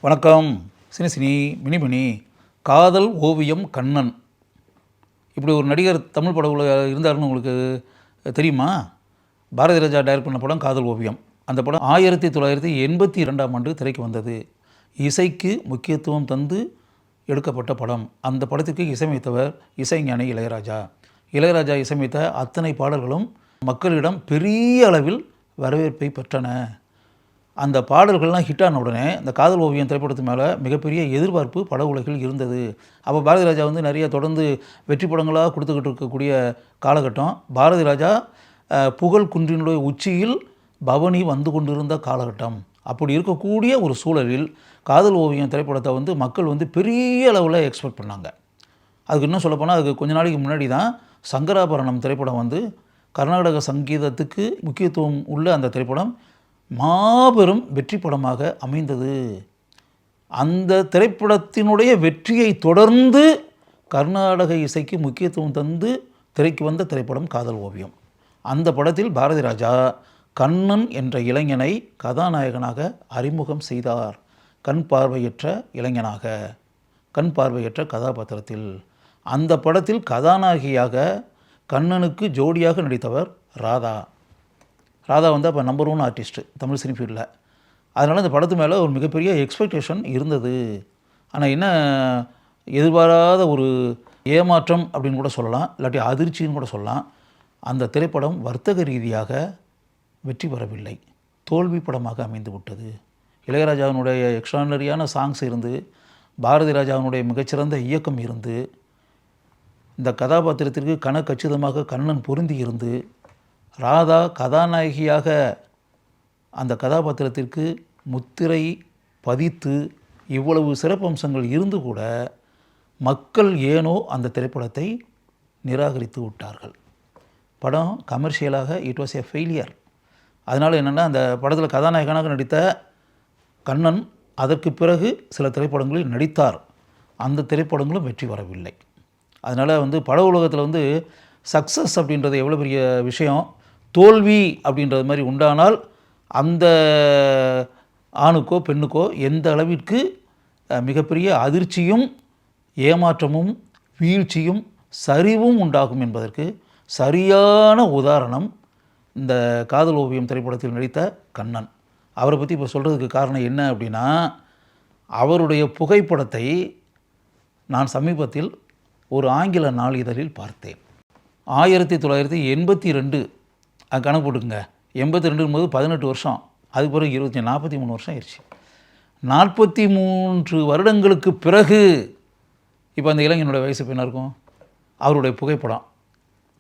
வணக்கம். சினி மினிமினி காதல் ஓவியம் கண்ணன், இப்படி ஒரு நடிகர் தமிழ் படத்தில் இருந்தாருன்னு உங்களுக்கு தெரியுமா? பாரதி ராஜா டைரக்ட் பண்ண படம் காதல் ஓவியம். அந்த படம் 1982ஆம் ஆண்டு திரைக்கு வந்தது. இசைக்கு முக்கியத்துவம் தந்து எடுக்கப்பட்ட படம். அந்த படத்திற்கு இசையமைத்தவர் இசைஞானி இளையராஜா. இளையராஜா இசையமைத்த அத்தனை பாடல்களும் மக்களிடம் பெரிய அளவில் வரவேற்பை பெற்றன. அந்த பாடல்கள்லாம் ஹிட் ஆன உடனே இந்த காதல் ஓவியம் திரைப்படத்து மேலே மிகப்பெரிய எதிர்பார்ப்பு பட உலகில் இருந்தது. அப்போ பாரதி ராஜா நிறைய தொடர்ந்து வெற்றி படங்களாக கொடுத்துக்கிட்டு இருக்கக்கூடிய காலகட்டம். பாரதி ராஜா புகழ் குன்றினுடைய உச்சியில் பவனி வந்து கொண்டிருந்த காலகட்டம். அப்படி இருக்கக்கூடிய ஒரு சூழலில் காதல் ஓவியம் திரைப்படத்தை மக்கள் பெரிய அளவில் எக்ஸ்பெக்ட் பண்ணாங்க. அதுக்கு இன்னும் சொல்லப்போனால் அதுக்கு கொஞ்ச நாளைக்கு முன்னாடி தான் சங்கராபரணம் திரைப்படம் கர்நாடக சங்கீதத்துக்கு முக்கியத்துவம் உள்ள அந்த திரைப்படம் மாபெரும் வெற்றி படமாக அமைந்தது. அந்த திரைப்படத்தினுடைய வெற்றியை தொடர்ந்து கர்நாடக இசைக்கு முக்கியத்துவம் தந்து திரைக்கு வந்த திரைப்படம் காதல் ஓவியம். அந்த படத்தில் பாரதி ராஜா கண்ணன் என்ற இளைஞனை கதாநாயகனாக அறிமுகம் செய்தார். கண் பார்வையற்ற இளைஞனாக, கண் பார்வையற்ற கதாபாத்திரத்தில். அந்த படத்தில் கதாநாயகியாக கண்ணனுக்கு ஜோடியாக நடித்தவர் ராதா. ராதா அப்போ நம்பர் 1 ஆர்டிஸ்ட்டு தமிழ் சினி ஃபீல்டில். அதனால் இந்த படத்து மேலே ஒரு மிகப்பெரிய எக்ஸ்பெக்டேஷன் இருந்தது. ஆனால் என்ன, எதிர்பாராத ஒரு ஏமாற்றம் அப்படின்னு கூட சொல்லலாம், இல்லாட்டி அதிர்ச்சின்னு கூட சொல்லலாம். அந்த திரைப்படம் வர்த்தக ரீதியாக வெற்றி பெறவில்லை, தோல்வி படமாக அமைந்து விட்டது. இளையராஜாவினுடைய எக்ஸ்ட்ரானரியான சாங்ஸ் இருந்து, பாரதி ராஜாவினுடைய மிகச்சிறந்த இயக்கம் இருந்து, இந்த கதாபாத்திரத்திற்கு கச்சிதமாக கண்ணன் பொருந்தி இருந்து, ராதா கதாநாயகியாக அந்த கதாபாத்திரத்திற்கு முத்திரை பதித்து இவ்வளவு சிறப்பம்சங்கள் இருந்து கூட மக்கள் ஏனோ அந்த திரைப்படத்தை நிராகரித்து விட்டார்கள். படம் கமர்ஷியலாக இட் வாஸ் எ ஃபெயிலியர். அதனால் என்னென்னா, அந்த படத்தில் கதாநாயகனாக நடித்த கண்ணன் அதற்கு பிறகு சில திரைப்படங்களில் நடித்தார். அந்த திரைப்படங்களும் வெற்றி வரவில்லை. அதனால் பட உலகத்தில் சக்ஸஸ் அப்படின்றது எவ்வளோ பெரிய விஷயம், தோல்வி அப்படின்றது மாதிரி உண்டானால் அந்த ஆணுக்கோ பெண்ணுக்கோ எந்த அளவிற்கு மிகப்பெரிய அதிர்ச்சியும் ஏமாற்றமும் வீழ்ச்சியும் சரிவும் உண்டாகும் என்பதற்கு சரியான உதாரணம் இந்த காதல் ஓவியம் திரைப்படத்தில் நடித்த கண்ணன். அவரை பற்றி இப்போ சொல்கிறதுக்கு காரணம் என்ன அப்படின்னா, அவருடைய புகைப்படத்தை நான் சமீபத்தில் ஒரு ஆங்கில நாளிதழில் பார்த்தேன். 1982 அது கணக்கு போட்டுக்குங்க. 82 போது 18 வருஷம், அதுக்கு பிறகு 43 வருஷம் ஆயிடுச்சு. 43 வருடங்களுக்கு பிறகு இப்போ அந்த இளைஞனுடைய வயசு என்ன இருக்கும், அவருடைய புகைப்படம்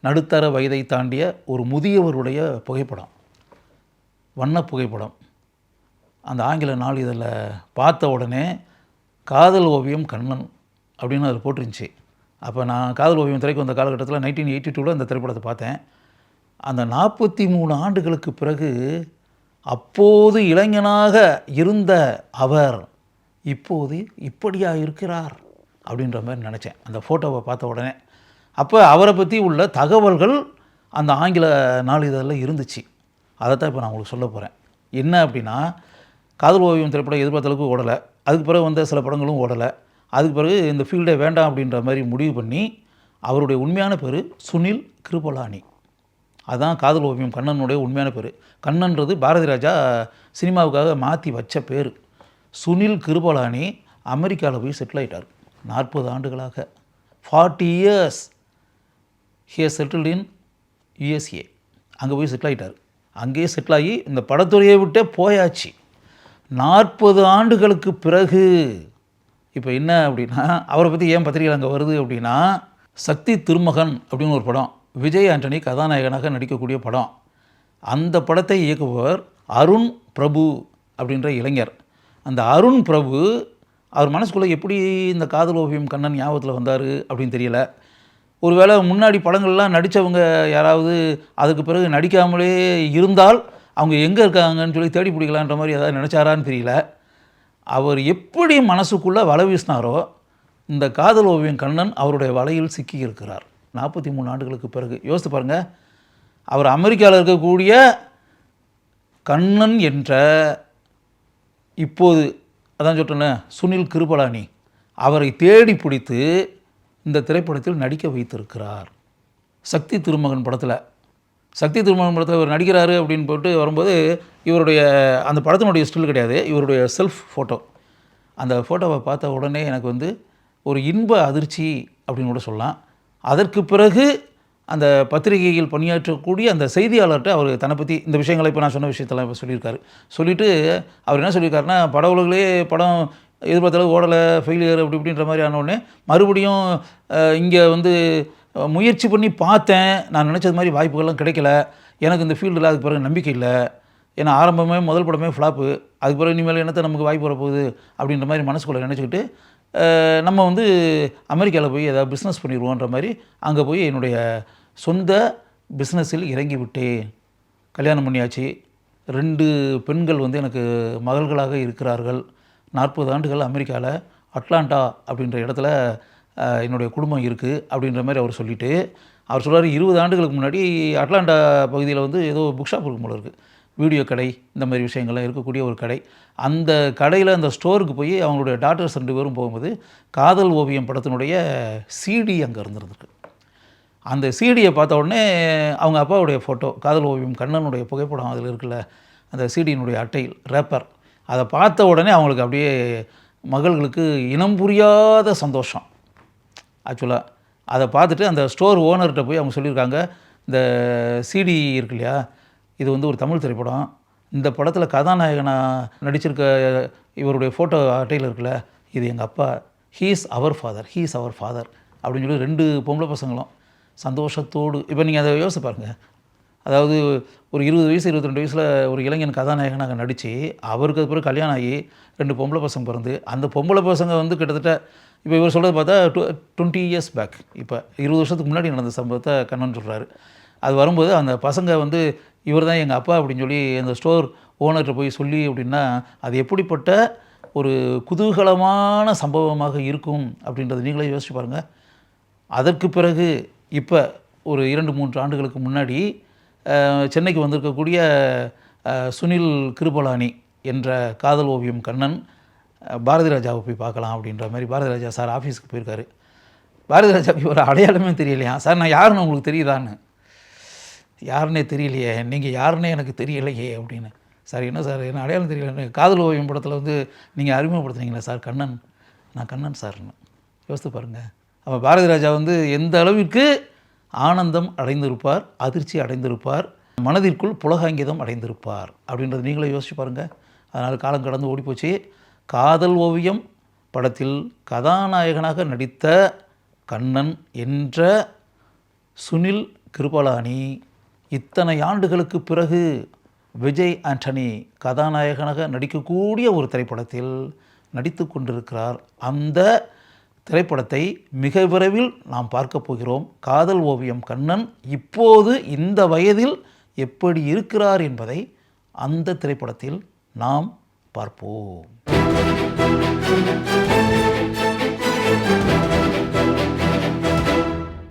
நடுத்தர வயதை தாண்டிய ஒரு முதியவருடைய புகைப்படம், வண்ண புகைப்படம் அந்த ஆங்கில நாளிதழில் பார்த்த உடனே காதல் ஓவியம் கண்ணன் அப்படின்னு அதில் போட்டிருந்துச்சு. அப்போ நான் காதல் ஓவியம் திரைக்கு வந்த காலகட்டத்தில் 1982 அந்த திரைப்படத்தை பார்த்தேன். அந்த 43 ஆண்டுகளுக்கு பிறகு அப்போது இளைஞனாக இருந்த அவர் இப்போது இப்படியா இருக்கிறார் அப்படின்ற மாதிரி நினச்சேன் அந்த ஃபோட்டோவை பார்த்த உடனே. அப்போ அவரை பற்றி உள்ள தகவல்கள் அந்த ஆங்கில நாளிதழில் இருந்துச்சு. அதைத்தான் இப்போ நான் உங்களுக்கு சொல்ல போகிறேன். என்ன அப்படின்னா, காதல் ஓவியம் திரைப்படம் எதிர்பார்த்த அளவுக்கு ஓடலை. அதுக்கு பிறகு வந்த சில படங்களும் ஓடலை. அதுக்கு பிறகு இந்த ஃபீல்டே வேண்டாம் அப்படின்ற மாதிரி முடிவு பண்ணி, அவருடைய உண்மையான பேர் சுனில் கிருபலானி. அதுதான் காதல் ஓவியம் கண்ணனுடைய உண்மையான பேர். கண்ணன்றது பாரதி ராஜா சினிமாவுக்காக மாற்றி வச்ச பேர். சுனில் கிருபலானி அமெரிக்காவில் போய் செட்டில் ஆகிட்டார். 40 ஆண்டுகளாக 40 years he has settled in USA. அங்கே போய் செட்டில் ஆகிட்டார். அங்கேயே செட்டில் ஆகி இந்த படத்துறையை விட்டே போயாச்சு. 40 ஆண்டுகளுக்கு பிறகு இப்போ என்ன அப்படின்னா, அவரை பற்றி ஏன் பத்திரிகையில் அங்கே வருது அப்படின்னா, சக்தி திருமகன் அப்படின்னு ஒரு படம், விஜய் ஆண்டனி கதாநாயகனாக நடிக்கக்கூடிய படம். அந்த படத்தை இயக்குபவர் அருண் பிரபு அப்படின்ற இளைஞர். அந்த அருண் பிரபு அவர் மனசுக்குள்ளே எப்படி இந்த காதல் ஓவியம் கண்ணன் ஞாபகத்தில் வந்தார் அப்படின்னு தெரியல. ஒருவேளை முன்னாடி படங்கள்லாம் நடித்தவங்க யாராவது அதுக்கு பிறகு நடிக்காமலே இருந்தால் அவங்க எங்கே இருக்காங்கன்னு சொல்லி தேடி பிடிக்கலான்ற மாதிரி ஏதாவது நினச்சாரான்னு தெரியல. அவர் எப்படி மனசுக்குள்ளே வலை வீசினாரோ, இந்த காதல் ஓவியம் கண்ணன் அவருடைய வலையில் சிக்கி இருக்கிறார். 43 ஆண்டுகளுக்கு பிறகு யோசித்து பாருங்கள். அவர் அமெரிக்காவில் இருக்கக்கூடிய கண்ணன் என்ற இப்போது அதான் சொல்கிறேன்னே, சுனில் கிருபலானி அவரை தேடி பிடித்து இந்த திரைப்படத்தில் நடிக்க வைத்திருக்கிறார். சக்தி திருமகன் படத்தில் இவர் நடிக்கிறாரு அப்படின்னு போட்டு வரும்போது இவருடைய அந்த படத்தினுடைய ஸ்டில் கிடையாது, இவருடைய செல்ஃப் ஃபோட்டோ. அந்த ஃபோட்டோவை பார்த்த உடனே எனக்கு வந்து ஒரு இன்ப அதிர்ச்சி அப்படின்னு கூட சொல்லலாம். அதற்கு பிறகு அந்த பத்திரிகையில் பணியாற்றக்கூடிய அந்த செய்தியாளர்கிட்ட அவர் தன்னை பற்றி இந்த விஷயங்களை இப்போ நான் சொன்ன விஷயத்தெல்லாம் இப்போ சொல்லியிருக்காரு. சொல்லிவிட்டு அவர் என்ன சொல்லியிருக்காருன்னா, பட உலகிலே படம் எதிர்பார்த்தாலும் ஓடலை, ஃபெயிலியர் அப்படி இப்படின்ற மாதிரி ஆனோடனே மறுபடியும் இங்கே வந்து முயற்சி பண்ணி பார்த்தேன், நான் நினச்சது மாதிரி வாய்ப்புகள்லாம் கிடைக்கல, எனக்கு இந்த ஃபீல்டில் அதுக்கு பிறகு நம்பிக்கை இல்லை, ஏன்னா ஆரம்பமே முதல் படமே ஃப்ளாப்பு, அதுக்கு பிறகு இனிமேல் என்னத்தை நமக்கு வாய்ப்பு வரப்போகுது அப்படின்ற மாதிரி மனசுக்குள்ளே நினச்சிக்கிட்டு நம்ம வந்து அமெரிக்காவில் போய் ஏதாவது பிஸ்னஸ் பண்ணிடுவோன்ற மாதிரி அங்கே போய் என்னுடைய சொந்த பிஸ்னஸில் இறங்கி விட்டேன். கல்யாணம் பண்ணியாச்சு, 2 பெண்கள் வந்து எனக்கு மகள்களாக இருக்கிறார்கள். 40 ஆண்டுகள் அமெரிக்காவில் அட்லாண்டா அப்படின்ற இடத்துல என்னுடைய குடும்பம் இருக்குது அப்படின்ற மாதிரி அவர் சொல்லிவிட்டு, அவர் சொல்கிறார் 20 ஆண்டுகளுக்கு முன்னாடி அட்லாண்டா பகுதியில் வந்து ஏதோ புக் ஷாப் இருக்கும் போல இருக்குது, வீடியோ கடை இந்த மாதிரி விஷயங்கள்லாம் இருக்கக்கூடிய ஒரு கடை. அந்த கடையில் அந்த ஸ்டோருக்கு போய் அவங்களுடைய டாட்டர்ஸ் 2 பேரும் போகும்போது காதல் ஓவியம் படத்தினுடைய சிடி அங்கே இருந்திருக்கு. அந்த சிடியை பார்த்த உடனே அவங்க அப்பாவுடைய ஃபோட்டோ, காதல் ஓவியம் கண்ணனுடைய புகைப்படம் அதில் இருக்குல்ல, அந்த சிடியினுடைய அட்டையில் ரேப்பர், அதை பார்த்த உடனே அவங்களுக்கு அப்படியே மகள்களுக்கு இனம் புரியாத சந்தோஷம். ஆக்சுவலாக அதை பார்த்துட்டு அந்த ஸ்டோர் ஓனர்கிட்ட போய் அவங்க சொல்லியிருக்காங்க, இந்த சிடி இருக்கு இல்லையா, இது வந்து ஒரு தமிழ் திரைப்படம், இந்த படத்தில் கதாநாயகனாக நடிச்சிருக்க இவருடைய ஃபோட்டோ அட்டையில் இருக்குல்ல, இது எங்கள் அப்பா, ஹீ இஸ் அவர் ஃபாதர் அப்படின்னு சொல்லி 2 பொம்பளை பசங்களும் சந்தோஷத்தோடு. இப்போ நீங்கள் அதை யோசிச்சு பாருங்கள், அதாவது ஒரு 20 வயசு 22 வயசில் ஒரு இளைஞன் கதாநாயகனாக நடித்து அவருக்கு அது பிறகு கல்யாணம் ஆகி 2 பொம்பளை பசங்க பிறந்து, அந்த பொம்பளை பசங்க வந்து கிட்டத்தட்ட இப்போ இவர் சொல்கிறது பார்த்தா 20 இயர்ஸ் பேக், இப்போ 20 வருஷத்துக்கு முன்னாடி நடந்த சம்பவத்தை கண்ணன் சொல்கிறாரு. அது வரும்போது அந்த பசங்க வந்து இவர் தான் எங்கள் அப்பா அப்படின்னு சொல்லி அந்த ஸ்டோர் ஓனர்கிட்ட போய் சொல்லி அப்படின்னா அது எப்படிப்பட்ட ஒரு குதூகலமான சம்பவமாக இருக்கும் அப்படின்றத நீங்களே யோசிச்சு பாருங்கள். அதற்கு பிறகு இப்போ ஒரு 2-3 ஆண்டுகளுக்கு முன்னாடி சென்னைக்கு வந்திருக்கக்கூடிய சுனில் கிருபலானி என்ற காதல் ஓவியம் கண்ணன் பாரதி ராஜாவை போய் பார்க்கலாம் அப்படின்ற மாதிரி பாரதி ராஜா சார் ஆஃபீஸுக்கு போயிருக்காரு. பாரதி ராஜாவுக்கு ஒரு அடையாளமே தெரியலையா, சார் நான் யாருன்னு உங்களுக்கு தெரியுதான்னு. யாருன்னே தெரியலையே, நீங்கள் யாருன்னே எனக்கு தெரியலையே அப்படின்னு. சார் என்ன சார் என்ன அடையாளம் தெரியல, காதல் ஓவியம் படத்தில் வந்து நீங்கள் அறிமுகப்படுத்துனீங்களா சார், கண்ணன், நான் கண்ணன் சார்னு. யோசித்து பாருங்கள். அப்போ பாரதி ராஜா வந்து எந்த அளவிற்கு ஆனந்தம் அடைந்திருப்பார், அதிர்ச்சி அடைந்திருப்பார், மனதிற்குள் புலகாங்கிதம் அடைந்திருப்பார் அப்படின்றது நீங்களே யோசிச்சு பாருங்கள். அதனால் காலம் கடந்து ஓடிப்போச்சு. காதல் ஓவியம் படத்தில் கதாநாயகனாக நடித்த கண்ணன் என்ற சுனில் கிருபலானி இத்தனை ஆண்டுகளுக்கு பிறகு விஜய் ஆண்டனி கதாநாயகனாக நடிக்கக்கூடிய ஒரு திரைப்படத்தில் நடித்து கொண்டிருக்கிறார். அந்த திரைப்படத்தை மிக விரைவில் நாம் பார்க்க போகிறோம். காதல் ஓவியம் கண்ணன் இப்போது இந்த வயதில் எப்படி இருக்கிறார் என்பதை அந்த திரைப்படத்தில் நாம் பார்ப்போம்.